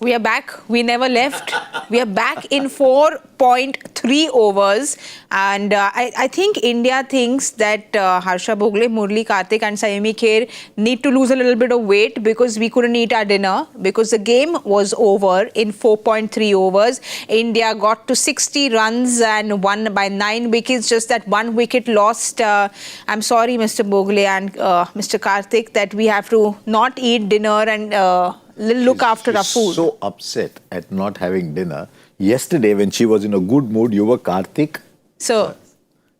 We are back. We never left. We are back in 4.3 overs. And I think India thinks that Harsha Bhogle, Murali Kartik and Saiyami Kher need to lose a little bit of weight because we couldn't eat our dinner because the game was over in 4.3 overs. India got to 60 runs and won by 9 wickets. Just that 1 wicket lost. I'm sorry, Mr. Bhogle and Mr. Kartik, that we have to not eat dinner and look after our food. So upset at not having dinner. Yesterday, when she was in a good mood, you were Kartik. So,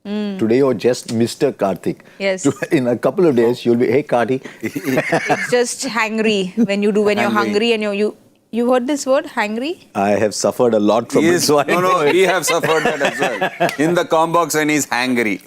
today you're just Mr. Kartik. Yes. In a couple of days, you'll be, hey, Kartik. it's just hangry when you're hungry and you heard this word, hangry? I have suffered a lot from it. So we have suffered that as well. In the com box when he's hangry.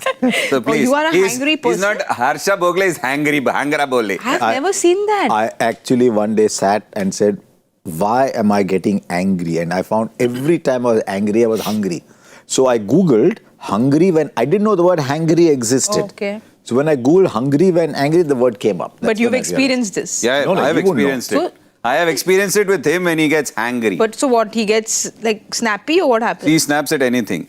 So please. You are a hangry person. He's not Harsha Bhogle, is hangry, hangara bole. I've never seen that. I actually one day sat and said, why am I getting angry? And I found every time I was angry, I was hungry. So I Googled hungry when I didn't know the word hangry existed. Okay. So when I Googled hungry when angry, the word came up. But you've experienced this. Yeah, No, I have you won't experienced know. it. I have experienced it with him when he gets angry. But so what, he gets like snappy or what happens? He snaps at anything.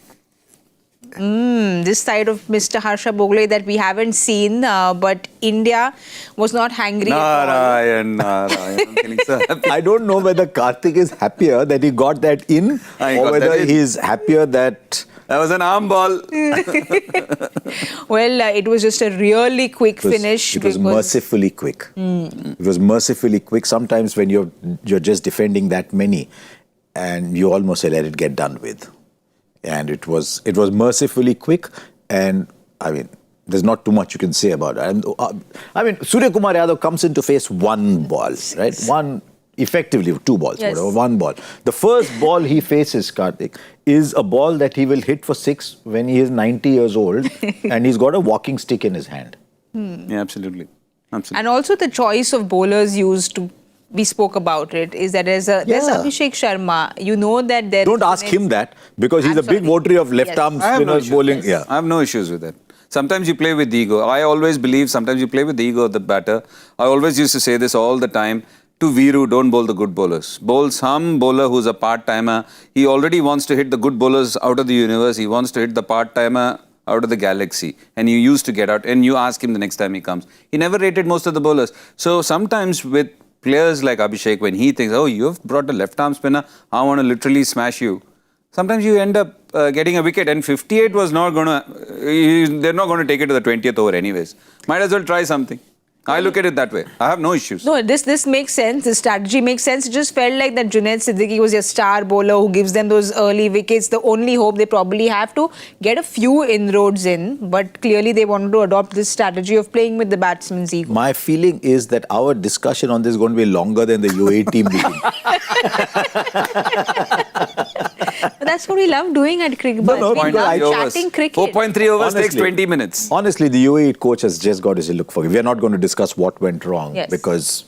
This side of Mr. Harsha Bhogle that we haven't seen, but India was not hangry at all. Narayan. I'm feeling so happy. I don't know whether Kartik is happier that he got that in or whether he's happier that... That was an arm ball. Well, it was just a really quick finish. It was mercifully quick. It was mercifully quick. Sometimes when you're just defending that many and you almost say, let it get done with. And it was mercifully quick. And I mean, there's not too much you can say about it. I mean, Suryakumar Yadav comes in to face one ball, right? Effectively 2 balls, yes. Whatever, 1 ball. The first ball he faces, Kartik, is a ball that he will hit for 6 when he is 90 years old and he's got a walking stick in his hand. Yeah, absolutely. And also the choice of bowlers used to, we spoke about it, is that there's Abhishek Sharma. You know that there... Don't ask him that because he's a big votary of left-arm spinners bowling. Yes. I have no issues with that. Sometimes you play with the ego. I always believe sometimes you play with the ego of the batter. I always used to say this all the time. To Viru, don't bowl the good bowlers. Bowl some bowler who's a part-timer. He already wants to hit the good bowlers out of the universe. He wants to hit the part-timer out of the galaxy. And you used to get out. And you ask him the next time he comes. He never rated most of the bowlers. So sometimes with players like Abhishek, when he thinks, oh, you've brought a left-arm spinner, I want to literally smash you. Sometimes you end up getting a wicket. And 58 was not going to... They're not going to take it to the 20th over anyways. Might as well try something. I look at it that way. I have no issues. No, this makes sense. This strategy makes sense. It just felt like that Junaid Siddiqui was a star bowler who gives them those early wickets. The only hope they probably have to get a few inroads in. But clearly they wanted to adopt this strategy of playing with the batsman's ego. My feeling is that our discussion on this is going to be longer than the UAE team meeting. That's what we love doing at Cricbuzz. We love chatting cricket. 4.3 overs takes 20 minutes. Honestly, the UAE coach has just got his look for it. We are not going to discuss what went wrong because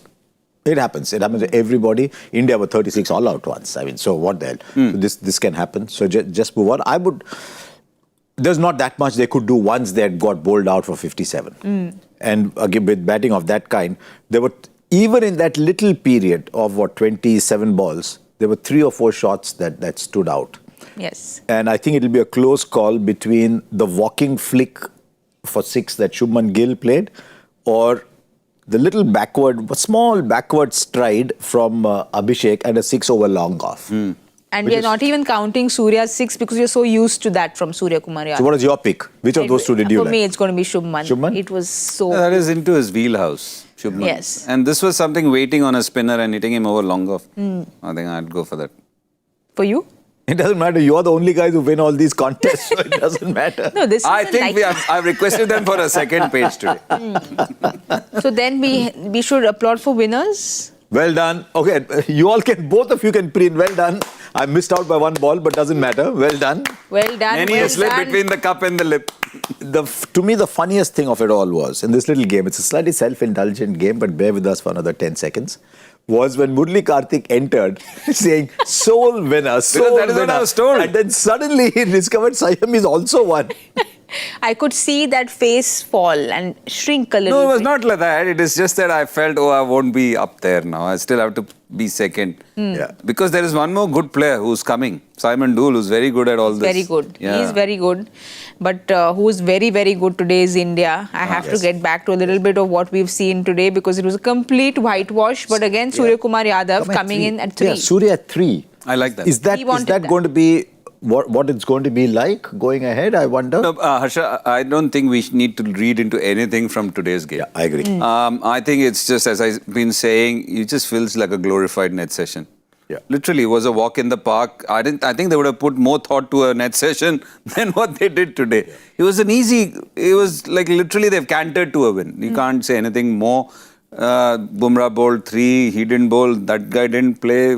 it happens. It happens to everybody. India were 36 all out once. I mean, so what the hell? So this can happen. So just move on. There's not that much they could do once they had got bowled out for 57. And again, with batting of that kind, there were, even in that little period of 27 balls, there were 3 or 4 shots that stood out. Yes. And I think it'll be a close call between the walking flick for 6 that Shubman Gill played or the small backward stride from Abhishek and a 6 over long off. And we are not even counting Surya's 6 because you're so used to that from Suryakumar Yadav. So what is your pick? Which of those 2 did you like? For me, it's going to be Shubman. Shubman? It was so... That is into his wheelhouse, Shubman. Yes. And this was something waiting on a spinner and hitting him over long off. I think I'd go for that. For you? It doesn't matter. You are the only guys who win all these contests, so it doesn't matter. No, this I think I've requested them for a second page today. So then we should applaud for winners. Well done. Okay, both of you can preen. Well done. I missed out by 1 ball, but doesn't matter. Well done. Well done. Many a slip between the cup and the lip. To me, the funniest thing of it all was, in this little game, it's a slightly self-indulgent game, but bear with us for another 10 seconds, was when Murali Kartik entered saying, sole winner, sole winner. That is what I was told. And then suddenly he discovered Saiyami is also one. I could see that face fall and shrink a little bit. No, it was not like that. It is just that I felt, I won't be up there now. I still have to be second. Yeah. Because there is one more good player who's coming. Simon Dool, who's very good at all this. Very good. Yeah. He's very good. But who's very, very good today is India. I have to get back to a little bit of what we've seen today because it was a complete whitewash. But again, Suryakumar Yadav coming in at 3. Yeah, Surya at 3. I like that. Is that going to be what it's going to be like going ahead, I wonder? No, Harsha, I don't think we need to read into anything from today's game. Yeah, I agree. I think it's just, as I've been saying, it just feels like a glorified net session. Yeah. Literally, it was a walk in the park. I think they would have put more thought to a net session than what they did today. Yeah. It was like literally they've cantered to a win. You can't say anything more. Bumrah bowled 3, he didn't bowl, that guy didn't play.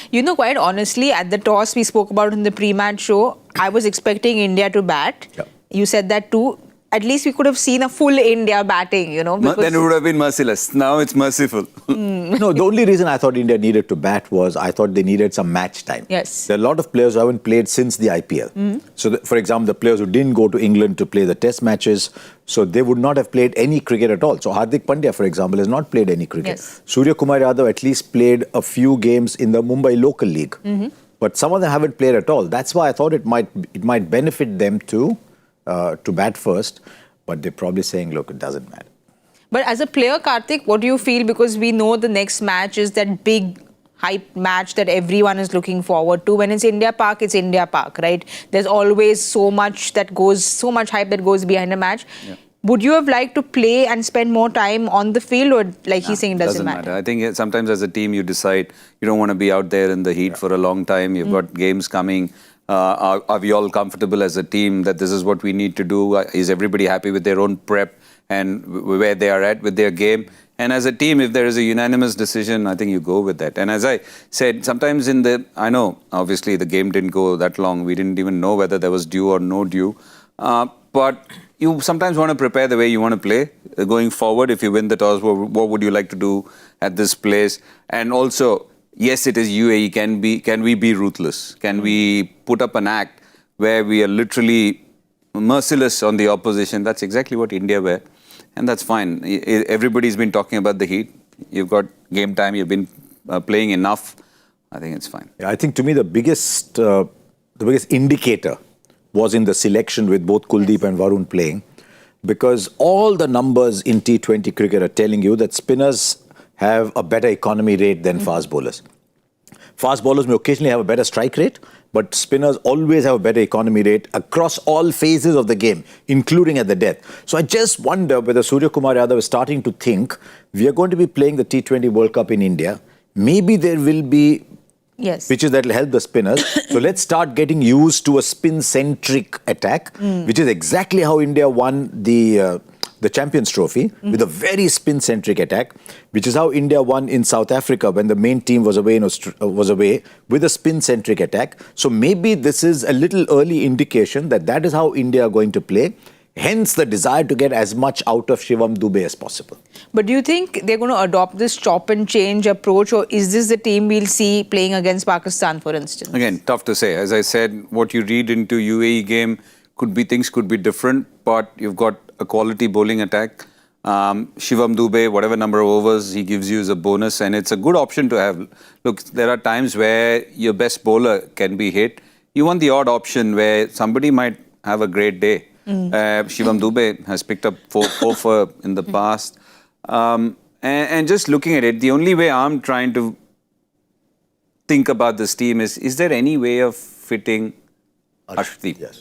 You know, quite honestly, at the toss we spoke about in the pre-match show, I was expecting India to bat. Yeah. You said that too. At least we could have seen a full India batting, you know. Then it would have been merciless. Now it's merciful. No, the only reason I thought India needed to bat was I thought they needed some match time. Yes. There are a lot of players who haven't played since the IPL. So, for example, the players who didn't go to England to play the test matches, so they would not have played any cricket at all. So Hardik Pandya, for example, has not played any cricket. Yes. Suryakumar Yadav at least played a few games in the Mumbai local league. But some of them haven't played at all. That's why I thought it might benefit them to bat first. But they're probably saying, look, it doesn't matter. But as a player, Kartik, what do you feel? Because we know the next match is that big hype match that everyone is looking forward to. When it's India Park, it's India Park, right? There's always so much hype that goes behind a match. Yeah. Would you have liked to play and spend more time on the field, or like he's saying, doesn't matter? I think sometimes as a team you decide you don't want to be out there in the heat for a long time. You've got games coming. Are we all comfortable as a team that this is what we need to do? Is everybody happy with their own prep and where they are at with their game? And as a team, if there is a unanimous decision, I think you go with that. And as I said, sometimes I know, obviously the game didn't go that long. We didn't even know whether there was due or no due. But you sometimes want to prepare the way you want to play. Going forward, if you win the toss, what would you like to do at this place? And also, yes, it is UAE. Can we be ruthless? Can we put up an act where we are literally merciless on the opposition? That's exactly what India were. And that's fine. Everybody's been talking about the heat. You've got game time. You've been playing enough. I think it's fine. Yeah, I think to me the biggest indicator was in the selection with both Kuldeep and Varun playing. Because all the numbers in T20 cricket are telling you that spinners have a better economy rate than fast bowlers. Fast bowlers may occasionally have a better strike rate, but spinners always have a better economy rate across all phases of the game, including at the death. So I just wonder whether Suryakumar Yadav is starting to think we are going to be playing the T20 World Cup in India. Maybe there will be pitches that will help the spinners. So let's start getting used to a spin-centric attack, which is exactly how India won the Champions Trophy with a very spin-centric attack, which is how India won in South Africa when the main team was away with a spin-centric attack. So maybe this is a little early indication that is how India are going to play. Hence the desire to get as much out of Shivam Dube as possible. But do you think they're going to adopt this chop and change approach, or is this the team we'll see playing against Pakistan, for instance? Again, tough to say. As I said, what you read into UAE game things could be different, but you've got a quality bowling attack. Shivam Dube, whatever number of overs he gives you is a bonus, and it's a good option to have. Look, there are times where your best bowler can be hit. You want the odd option where somebody might have a great day. Shivam Dube has picked up 4 in the past. And just looking at it, the only way I'm trying to think about this team is there any way of fitting Arshdeep? Yes.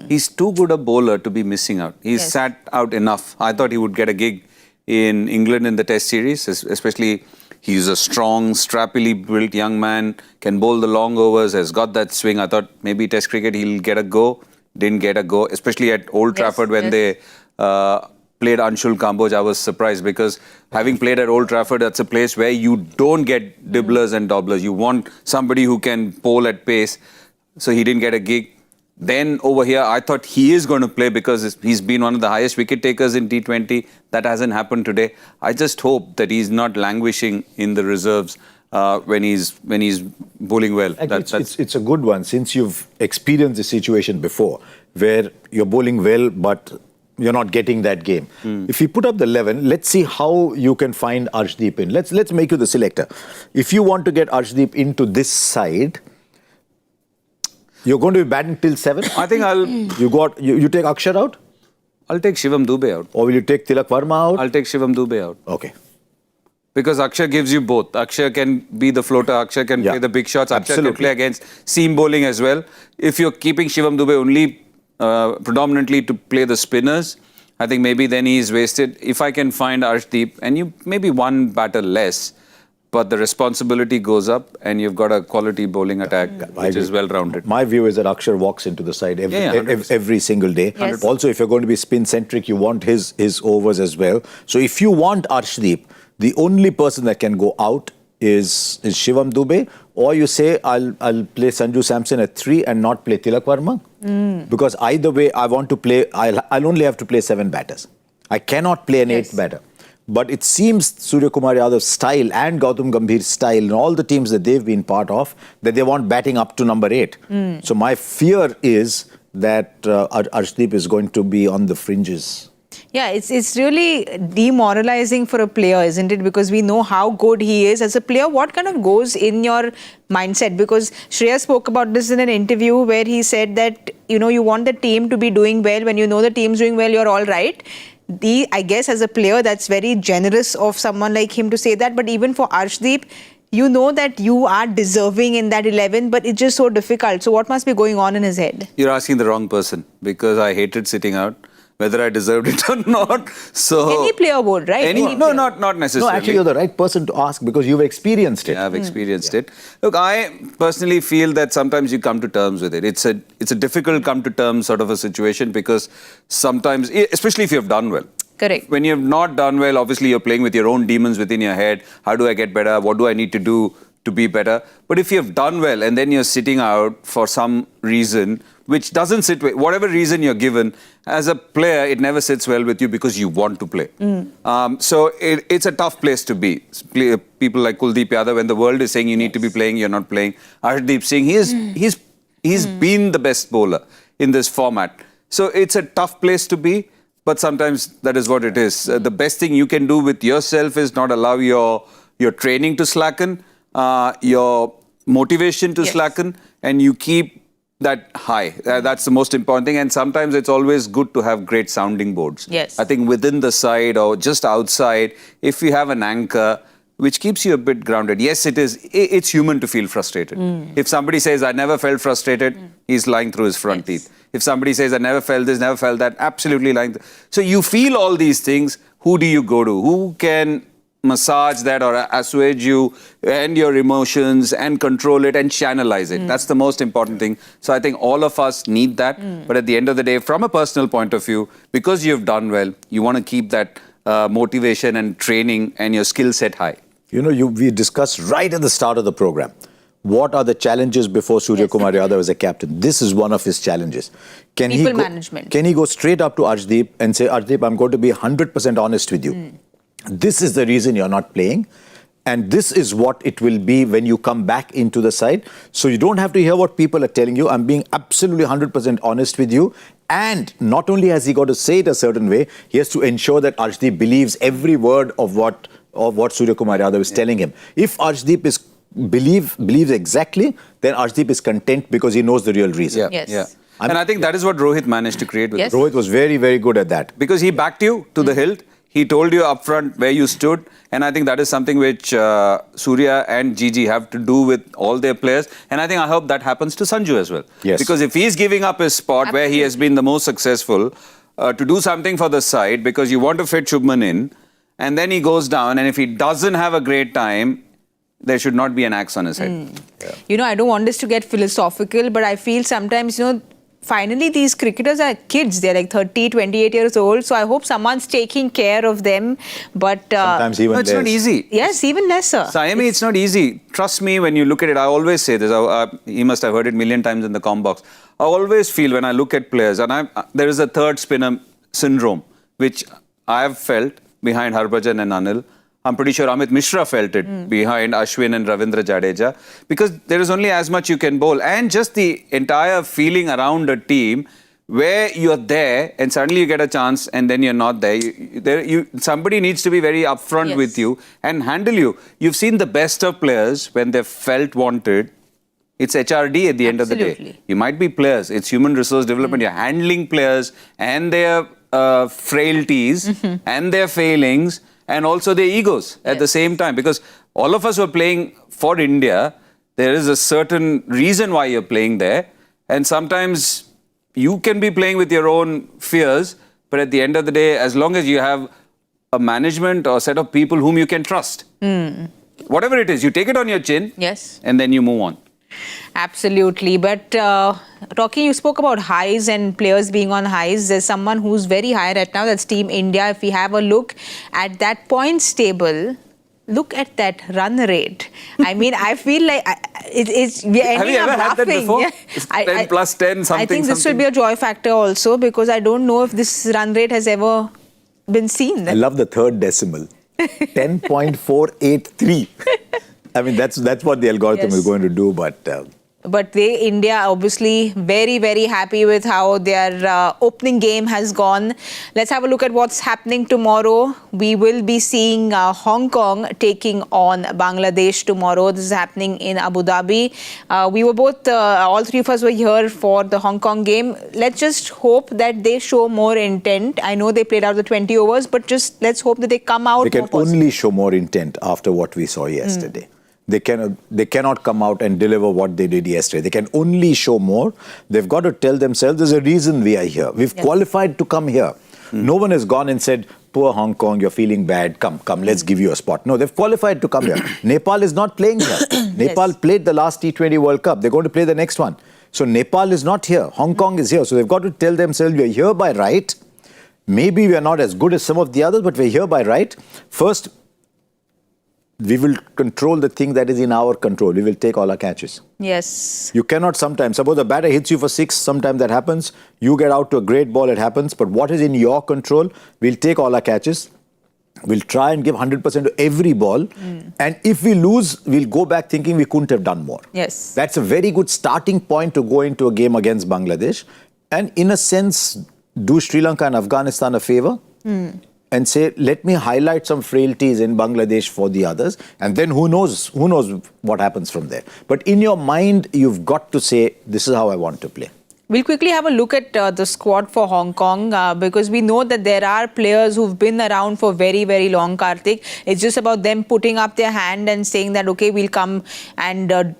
He's too good a bowler to be missing out. He's sat out enough. I thought he would get a gig in England in the Test series, especially he's a strong, strappily built young man, can bowl the long overs, has got that swing. I thought maybe Test cricket he'll get a go. Didn't get a go, especially at Old Trafford when they played Anshul Kamboj. I was surprised because having played at Old Trafford, that's a place where you don't get dibblers and dobblers. You want somebody who can bowl at pace. So he didn't get a gig. Then over here, I thought he is going to play because he's been one of the highest wicket takers in T20. That hasn't happened today. I just hope that he's not languishing in the reserves when he's bowling well. It's a good one since you've experienced the situation before where you're bowling well, but you're not getting that game. If you put up the 11, let's see how you can find Arshdeep in. Let's make you the selector. If you want to get Arshdeep into this side, you're going to be batting till 7. I think You take Akshar out, I'll take Shivam Dubey out. or will you take Tilak Verma out? I'll take Shivam Dubey out. Okay. Because Akshar gives you both. Akshar can be the floater, Akshar can play the big shots, Akshar can play against seam bowling as well. If you're keeping Shivam Dubey only predominantly to play the spinners, I think maybe then he's wasted. If I can find Arshdeep, and you maybe one batter less, but the responsibility goes up and you've got a quality bowling attack which is well-rounded. My view is that Akshar walks into the side every single day. Yes. Also, if you're going to be spin-centric, you want his overs as well. So if you want Arshdeep, the only person that can go out is Shivam Dubey, or you say I'll play Sanju Samson at 3 and not play Tilak Verma, because either way I want to play. I'll only have to play 7 batters. I cannot play an 8th batter. But it seems Suryakumar Yadav's style and Gautam Gambhir's style and all the teams that they've been part of, that they want batting up to number 8. So my fear is that Arshdeep is going to be on the fringes. Yeah, it's really demoralizing for a player, isn't it? Because we know how good he is as a player. What kind of goes in your mindset? Because Shreya spoke about this in an interview where he said that, you want the team to be doing well. When you know the team's doing well, you're all right. I guess as a player, that's very generous of someone like him to say that. But even for Arshdeep, you know that you are deserving in that 11, but it's just so difficult. So what must be going on in his head? You're asking the wrong person, because I hated sitting out, whether I deserved it or not. So Any player would, right? No, not necessarily. No, actually, you're the right person to ask because you've experienced it. Yeah, I've experienced it. Look, I personally feel that sometimes you come to terms with it. It's a difficult come to terms sort of a situation, because sometimes, especially if you've done well. Correct. When you have not done well, obviously you're playing with your own demons within your head. How do I get better? What do I need to do to be better? But if you have done well and then you're sitting out for some reason which doesn't sit with, whatever reason you're given, as a player, it never sits well with you because you want to play. So it's a tough place to be. People like Kuldeep Yadav, when the world is saying you need to be playing, you're not playing. Hardik Singh, he's been the best bowler in this format. So it's a tough place to be, but sometimes that is what it is. The best thing you can do with yourself is not allow your training to slacken, your motivation to slacken, and you keep that high. That's the most important thing. And sometimes it's always good to have great sounding boards. Yes. I think within the side or just outside, if you have an anchor which keeps you a bit grounded. Yes, it's human to feel frustrated. If somebody says, I never felt frustrated, he's lying through his front teeth. If somebody says, I never felt this, never felt that, absolutely lying. So you feel all these things. Who do you go to? Who can massage that or assuage you and your emotions and control it and channelize it? That's the most important thing. So I think all of us need that. But at the end of the day, from a personal point of view, because you've done well, you want to keep that motivation and training and your skill set high. We discussed right at the start of the program, what are the challenges before Suryakumar Yadav as a captain? This is one of his challenges. People management. Can he go straight up to Arshdeep and say, Arshdeep, I'm going to be 100% honest with you. This is the reason you're not playing. And this is what it will be when you come back into the side. So you don't have to hear what people are telling you. I'm being absolutely 100% honest with you. And not only has he got to say it a certain way, he has to ensure that Arshdeep believes every word of what Suryakumar Yadav is telling him. If Arshdeep believes exactly, then Arshdeep is content because he knows the real reason. And I think that is what Rohit managed to create with Rohit was very, very good at that. Because he backed you to the hilt. He told you upfront where you stood. And I think that is something which Surya and Gigi have to do with all their players. And I hope that happens to Sanju as well. Yes. Because if he's giving up his spot where he has been the most successful to do something for the side because you want to fit Shubman in, and then he goes down, and if he doesn't have a great time, there should not be an axe on his head. I don't want this to get philosophical, but I feel sometimes, finally these cricketers are kids. They're like 30, 28 years old. So I hope someone's taking care of them. But sometimes even it's not easy. Yes, even lesser. Saiyami, it's not easy. Trust me, when you look at it, I always say this. He must have heard it a million times in the comm box. I always feel when I look at players, and there is a third spinner syndrome, which I have felt behind Harbhajan and Anil. I'm pretty sure Amit Mishra felt it behind Ashwin and Ravindra Jadeja, because there is only as much you can bowl. And just the entire feeling around a team where you're there and suddenly you get a chance and then you're not there. Somebody needs to be very upfront with you and handle you. You've seen the best of players when they're felt wanted. It's HRD at the end of the day. You might be players. It's human resource development. You're handling players and their frailties and their failings and also their egos at the same time. Because all of us who are playing for India, there is a certain reason why you're playing there. And sometimes you can be playing with your own fears, but at the end of the day, as long as you have a management or set of people whom you can trust, whatever it is, you take it on your chin and then you move on. Absolutely. But Rocky, you spoke about highs and players being on highs. There's someone who's very high right now. That's Team India. If we have a look at that points table, look at that run rate. I mean, I feel like we're ending Have you ever up had that laughing. before? Yeah. 10 plus 10 something. I think this should be a joy factor also, because I don't know if this run rate has ever been seen. I love the third decimal. 10.483. I mean, that's what the algorithm is going to do, But India obviously very, very happy with how their opening game has gone. Let's have a look at what's happening tomorrow. We will be seeing Hong Kong taking on Bangladesh tomorrow. This is happening in Abu Dhabi. We were both, all three of us were here for the Hong Kong game. Let's just hope that they show more intent. I know they played out the 20 overs, but just let's hope that they come out they can only show more intent after what we saw yesterday. They cannot come out and deliver what they did yesterday. They can only show more. They've got to tell themselves there's a reason we are here. We've qualified to come here. No one has gone and said, poor Hong Kong, you're feeling bad. Come, let's give you a spot. No, they've qualified to come here. Nepal is not playing here. Nepal played the last T20 World Cup. They're going to play the next one. So Nepal is not here. Hong Kong is here. So they've got to tell themselves we're here by right. Maybe we're not as good as some of the others, but we're here by right. First, we will control the thing that is in our control. We will take all our catches. Yes. You cannot sometimes, suppose a batter hits you for 6, sometimes that happens. You get out to a great ball, it happens. But what is in your control, we'll take all our catches. We'll try and give 100% to every ball. And if we lose, we'll go back thinking we couldn't have done more. Yes. That's a very good starting point to go into a game against Bangladesh. And in a sense, do Sri Lanka and Afghanistan a favor. And say, let me highlight some frailties in Bangladesh for the others. And then who knows what happens from there. But in your mind, you've got to say, this is how I want to play. We'll quickly have a look at the squad for Hong Kong because we know that there are players who've been around for very, very long, Kartik. It's just about them putting up their hand and saying that, okay, we'll come and,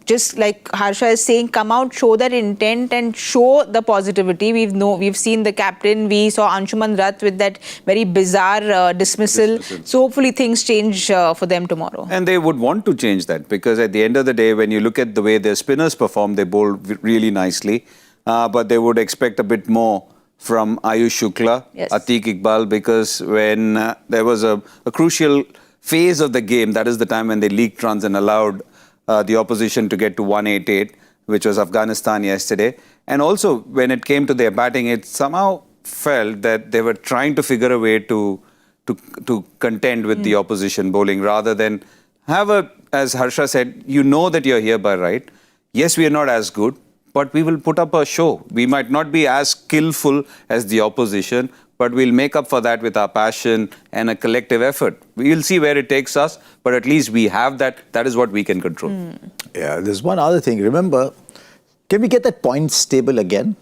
just like Harsha is saying, come out, show that intent and show the positivity. We've seen the captain. We saw Anshuman Rath with that very bizarre dismissal. So hopefully things change for them tomorrow. And they would want to change that because at the end of the day, when you look at the way their spinners perform, they bowl really nicely. But they would expect a bit more from Ayush Shukla, Atiq Iqbal, because when there was a crucial phase of the game, that is the time when they leaked runs and allowed the opposition to get to 188, which was Afghanistan yesterday. And also, when it came to their batting, it somehow felt that they were trying to figure a way to contend with the opposition bowling rather than have as Harsha said, you know that you're here by right. Yes, we are not as good, but we will put up a show. We might not be as skillful as the opposition, but we'll make up for that with our passion and a collective effort. We'll see where it takes us, but at least we have that. That is what we can control. Yeah, there's one other thing. Remember, can we get that points table again?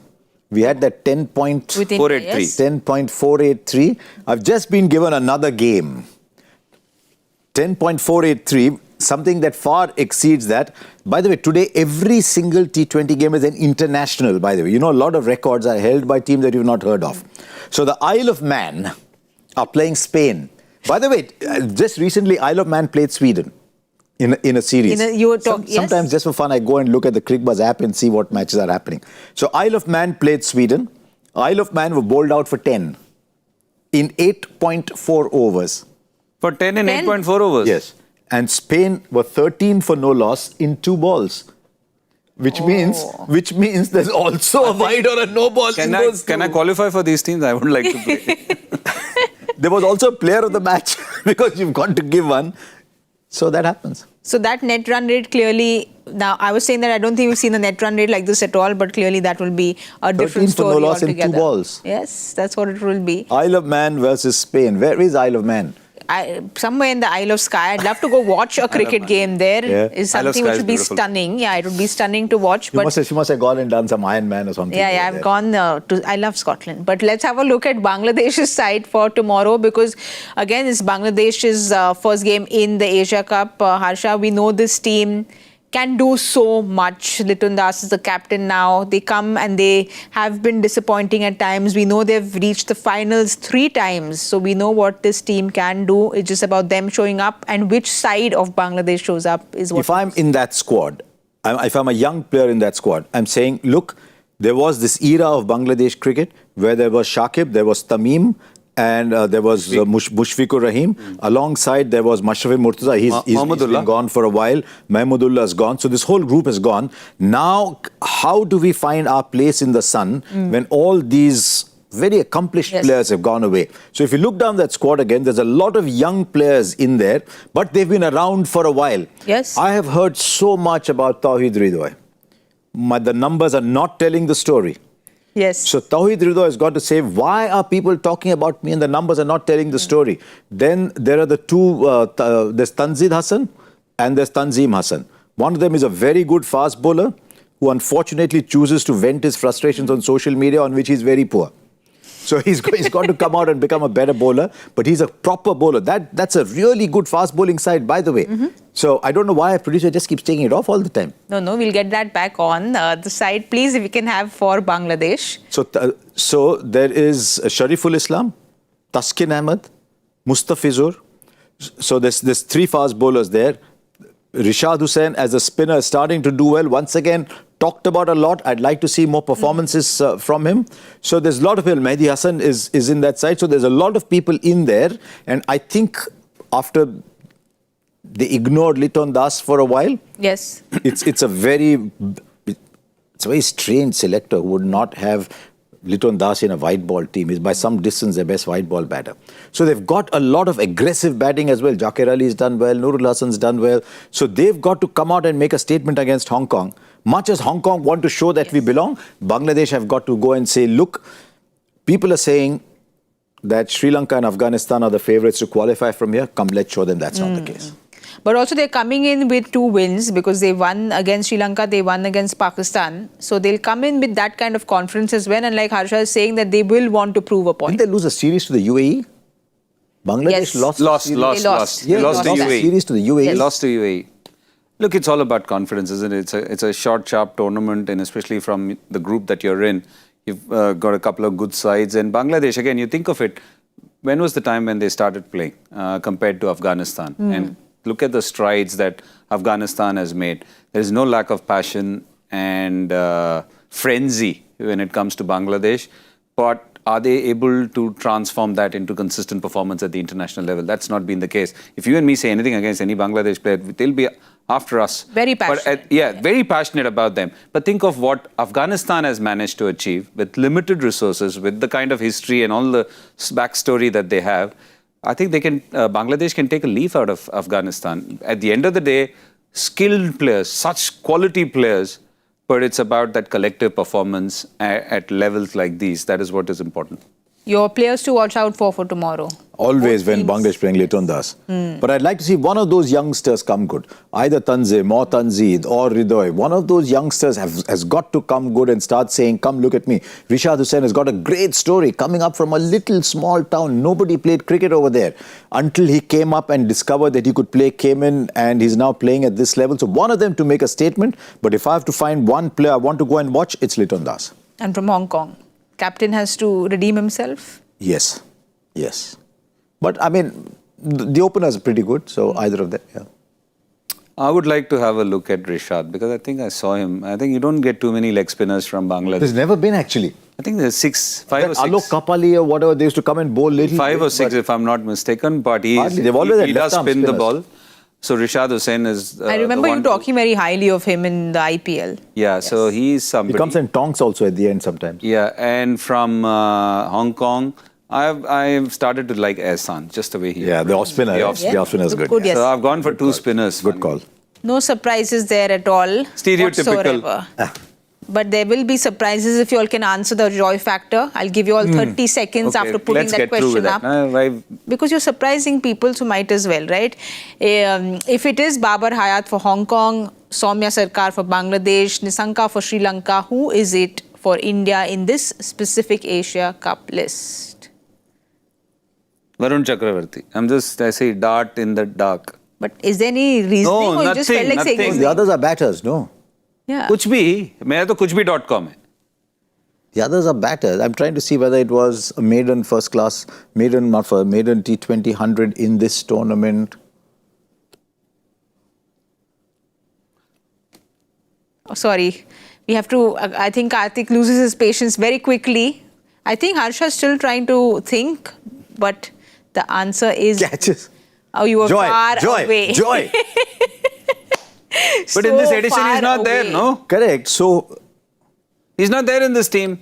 We had that 10.483. 10.483. I've just been given another game. 10.483, something that far exceeds that. By the way, today, every single T20 game is an international, by the way. You know, a lot of records are held by teams that you've not heard of. So the Isle of Man are playing Spain. By the way, just recently, Isle of Man played Sweden in a series. Sometimes just for fun, I go and look at the Cricbuzz app and see what matches are happening. So Isle of Man played Sweden. Isle of Man were bowled out for 10 in 8.4 overs. For 10 in 8.4 overs? Yes. And Spain were 13 for no loss in 2 balls. Which means there's also a wide or a no ball. Can I qualify for these teams? I would like to play. There was also a player of the match because you've got to give one. So that happens. So that net run rate clearly, now I was saying that I don't think we've seen the net run rate like this at all, but clearly that will be a different 13 for story no loss in altogether. 2 balls. Yes, that's what it will be. Isle of Man versus Spain. Where is Isle of Man? Somewhere in the Isle of Skye. I'd love to go watch a cricket game there. Yeah. Is Isle of something Skye which is would be beautiful. stunning. Yeah, it would be stunning to watch. She must have gone and done some Iron Man or something. Yeah, I've gone I love Scotland. But let's have a look at Bangladesh's side for tomorrow because, again, it's Bangladesh's first game in the Asia Cup. Harsha, we know this team can do so much. Liton Das is the captain now. They come and they have been disappointing at times. We know they've reached the finals 3 times. So we know what this team can do. It's just about them showing up, and which side of Bangladesh shows up is what. If I'm in that squad, if I'm a young player in that squad, I'm saying, look, there was this era of Bangladesh cricket where there was Shakib, there was Tamim, and there was Mushfiqur Rahim. Alongside, there was Mashrafi Murtaza. He's been gone for a while. Mahmudullah is gone. So this whole group is gone. Now, how do we find our place in the sun when all these very accomplished players have gone away? So if you look down that squad again, there's a lot of young players in there, but they've been around for a while. Yes. I have heard so much about Tawhid Ridway. The numbers are not telling the story. Yes. So Tawhid Ridwa has got to say, why are people talking about me and the numbers are not telling the story? Then there are the two, there's Tanzid Hassan and there's Tanzim Hassan. One of them is a very good fast bowler who unfortunately chooses to vent his frustrations on social media, on which he's very poor. So he's got to come out and become a better bowler, but he's a proper bowler. That's a really good fast bowling side, by the way. So I don't know why a producer just keeps taking it off all the time. No, we'll get that back on the side, please, if we can have for Bangladesh. So there is Shariful Islam, Taskin Ahmed, Mustafizur. So there's 3 fast bowlers there. Rishad Hussain as a spinner is starting to do well. Once again, talked about a lot. I'd like to see more performances from him. So there's a lot of people. Mehdi Hassan is in that side. So there's a lot of people in there. And I think after they ignored Liton Das for a while, Yes. it's a very strange selector who would not have Liton Das in a white ball team. He's by some distance their best white ball batter. So they've got a lot of aggressive batting as well. Jakir Ali's done well, Nurul Hassan's done well. So they've got to come out and make a statement against Hong Kong. Much as Hong Kong want to show that we belong, Bangladesh have got to go and say, look, people are saying that Sri Lanka and Afghanistan are the favourites to qualify from here. Come, let's show them that's not the case. But also they're coming in with 2 wins because they won against Sri Lanka, they won against Pakistan. So they'll come in with that kind of confidence as well. And like Harsha is saying, that they will want to prove a point. Didn't they lose a series to the UAE? Bangladesh Yes. Lost. Yeah, Lost to a UAE. series to the UAE. Yes. Lost to UAE. Look, it's all about confidence, isn't it? It's a short, sharp tournament, and especially from the group that you're in, you've got a couple of good sides. And Bangladesh, again, you think of it, when was the time when they started playing compared to Afghanistan? And look at the strides that Afghanistan has made. There is no lack of passion and frenzy when it comes to Bangladesh. But are they able to transform that into consistent performance at the international level? That's not been the case. If you and me say anything against any Bangladesh player, they'll be after us. Very passionate. But, very passionate about them. But think of what Afghanistan has managed to achieve with limited resources, with the kind of history and all the backstory that they have. I think they can. Bangladesh can take a leaf out of Afghanistan. At the end of the day, skilled players, such quality players, but it's about that collective performance at levels like these. That is what is important. Your players to watch out for tomorrow. Always when Bangladesh playing Liton Das. But I'd like to see one of those youngsters come good. Either Tanzim or Tanzid or Ridoy. One of those youngsters has got to come good and start saying, come look at me. Rishad Hussain has got a great story coming up from a little small town. Nobody played cricket over there until he came up and discovered that he could play, came in and he's now playing at this level. So one of them to make a statement. But if I have to find one player I want to go and watch, it's Liton Das. And from Hong Kong, captain has to redeem himself? Yes. But I mean, the openers are pretty good, so either of them, yeah. I would like to have a look at Rishad because I think I saw him. I think you don't get too many leg spinners from Bangladesh. There's never been actually. I think there's 5 or 6. Alok Kapali or whatever, they used to come and bowl little. 5 or 6 if I'm not mistaken, but he does spin the ball. So Rishad Hussain is I remember you talking very highly of him in the IPL. Yeah, yes. So he's somebody. He comes in tonks also at the end sometimes. Yeah, and from Hong Kong, I've started to like Ehsan, just the way he Yeah, the off spinner. The off The off spinner is good. Good, yes. So I've gone for two spinners. Good call. No surprises there at all. Stereotypical. whatsoever. But there will be surprises if you all can answer the joy factor. I'll give you all 30 seconds Okay, after putting let's that get through question with up. that. Because you're surprising people, so might as well, right? If it is Babar Hayat for Hong Kong, Soumya Sarkar for Bangladesh, Nisanka for Sri Lanka, who is it for India in this specific Asia Cup list? Varun Chakravarti. I say dart in the dark. But is there any reasoning No, or you just felt like saying nothing. his The name? others are batters, no? Yeah. कुछ भी मैं तो कुछ भी .com है. The others are batters. I'm trying to see whether it was a maiden first class, maiden T20 100 in this tournament. Oh, sorry. We have to, I think Kartik loses his patience very quickly. I think Harsha is still trying to think, but the answer is... Catches. Oh, you were far away. Joy. But in this So edition, he's far not there, away. no? Correct. So, He's not there in this team.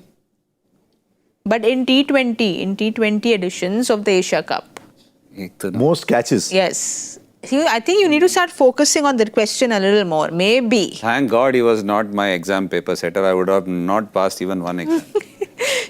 But in T20 editions of the Asia Cup, most catches. yes. See, I think you need to start focusing on that question a little more. Maybe. Thank God he was not my exam paper setter. I would have not passed even one exam.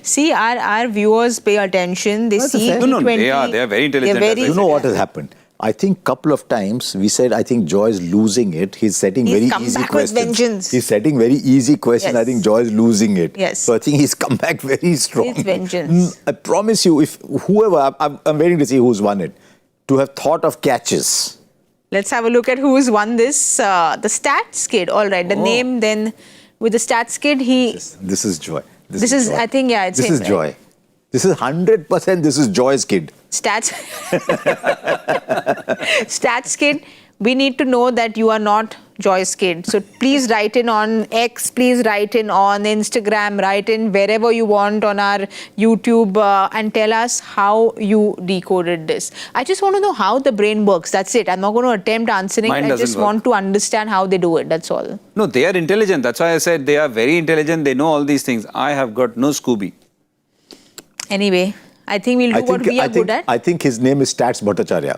See, our viewers pay attention. They That's a see fair- T20. No, they are very intelligent. They're very- You know what has happened? I think couple of times we said, I think Joy is losing it. He's setting He's very come easy back with questions. vengeance. He's setting very easy questions. Yes. I think Joy is losing it. Yes. So I think he's come back very strong. It's vengeance. I promise you, if whoever, I'm waiting to see who's won it, to have thought of catches. Let's have a look at who's won this. The Stats Kid. All right. The name then with the Stats Kid, he... This is Joy. This is, Joy. I think, yeah, it's This him, is right? Joy. This is 100%, this is Joy's kid. Stats Kid, we need to know that you are not Joy's kid. So please write in on X, please write in on Instagram, write in wherever you want on our YouTube and tell us how you decoded this. I just want to know how the brain works. That's it. I'm not going to attempt answering. Mine I doesn't just work. want to understand how they do it. That's all. No, they are intelligent. That's why I said they are very intelligent. They know all these things. I have got no Scooby. Anyway, I think we'll do what we are good at. I think his name is Stats Bhattacharya.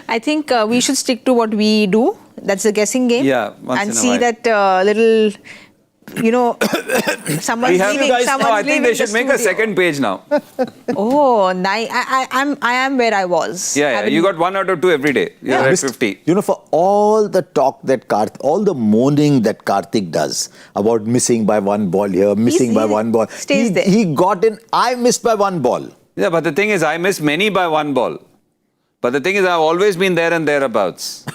I think we should stick to what we do. That's the guessing game. Yeah, once and in a see while. that little, you know, someone's We have leaving. guys. Someone's No, I think leaving they the should make a studio. second page now. Oh, nice. I am where I was. Yeah, you got 1 out of 2 every day. You're at 50. You know, for all the talk that all the moaning that Kartik does about missing by one ball here, missing by one ball, stays there. he got in, I missed by one ball. Yeah, but the thing is, I missed many by one ball. But the thing is, I've always been there and thereabouts.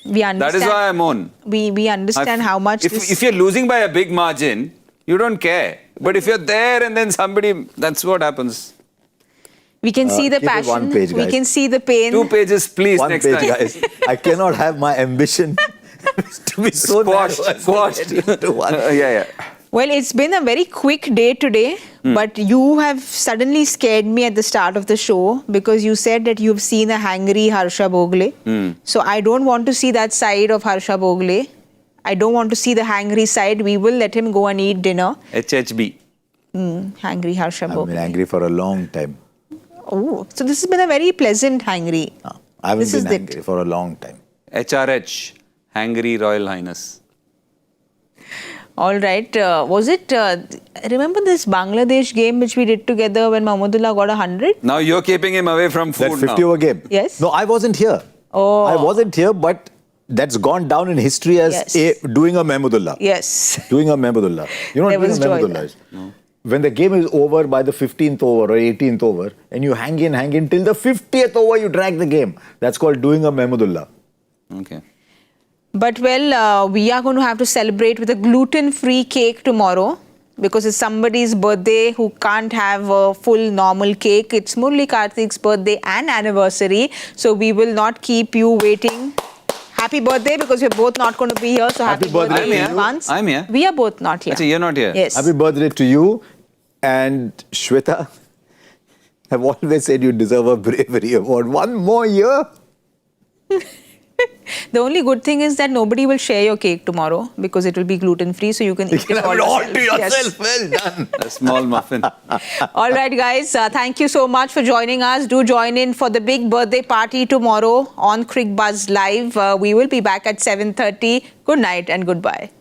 We understand. That is why I moan. We understand how much If you're losing by a big margin, you don't care. But if you're there and then somebody, that's what happens. we can see the keep it passion. one page, we guys. can see the pain. 2 pages, please, One next page, time. guys. I cannot have my ambition to be so Squashed. into one. Yeah. Well, it's been a very quick day today, but you have suddenly scared me at the start of the show because you said that you've seen a hangry Harsha Bhogle. So I don't want to see that side of Harsha Bhogle. I don't want to see the hangry side. We will let him go and eat dinner. HHB. Hangry Harsha I've Bhogle. been angry for a long time. Oh, so this has been a very pleasant hangry. I haven't This is been it. angry for a long time. HRH. Hangry Royal Highness. All right. Was it, remember this Bangladesh game which we did together when Mahmudullah got 100? Now you're keeping him away from That food 50 now. over game. Yes. No, I wasn't here. Oh. I wasn't here, but that's gone down in history as Yes. doing a Mahmudullah. Yes. Doing a Mahmudullah. You know There what doing was a joy Mahmudullah there. is? No. When the game is over by the 15th over or 18th over, and you hang in till the 50th over, you drag the game. That's called doing a Mahmudullah. Okay. But well, we are going to have to celebrate with a gluten-free cake tomorrow because it's somebody's birthday who can't have a full normal cake. It's Murali Kartik's birthday and anniversary. So we will not keep you waiting. Happy birthday because we're both not going to be here. So happy birthday I'm in here. advance. I'm here. We are both not here. Actually, you're not here. Yes. Happy birthday to you. And Shweta, I've always said you deserve a bravery award. One more year. The only good thing is that nobody will share your cake tomorrow because it will be gluten-free, so you can eat it all to yourself. Yes. Well done. A small muffin. All right, guys. Thank you so much for joining us. Do join in for the big birthday party tomorrow on Cricbuzz Live. We will be back at 7:30. Good night and goodbye.